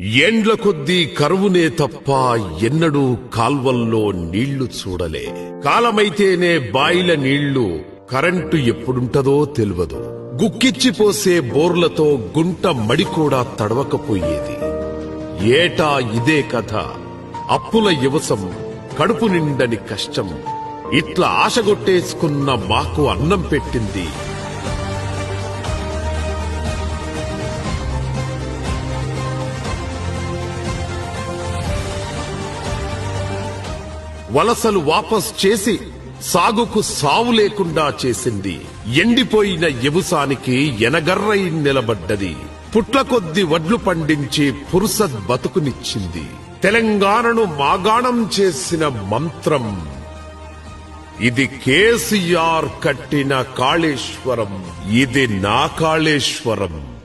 ఏండ్ల కొద్దీ కరువునే తప్ప ఎన్నడూ కాల్వల్లో నీళ్లు చూడలే. కాలమైతేనే బాయిల నీళ్లు, కరెంటు ఎప్పుడుంటదో తెలియదు. గుక్కిచ్చిపోసే బోర్లతో గుంట మడి కూడా తడవకపోయేది. ఏటా ఇదే కథ. అప్పుల యవసం, కడుపు నిండని కష్టం. ఇట్లా ఆశగొట్టేసుకున్న మాకు అన్నం పెట్టింది వలసలు వాపస్ చేసి సాగుకు సావు లేకుండా చేసింది. ఎండిపోయిన యవసానికి ఎనగర్రై నిలబడ్డది. పుట్ల కొద్ది వడ్లు పండించి పురుసత్ బతుకునిచ్చింది. తెలంగాణను మాగాణం చేసిన మంత్రం ఇది. కేసీఆర్ కట్టిన కాళేశ్వరం, ఇది నా కాళేశ్వరం.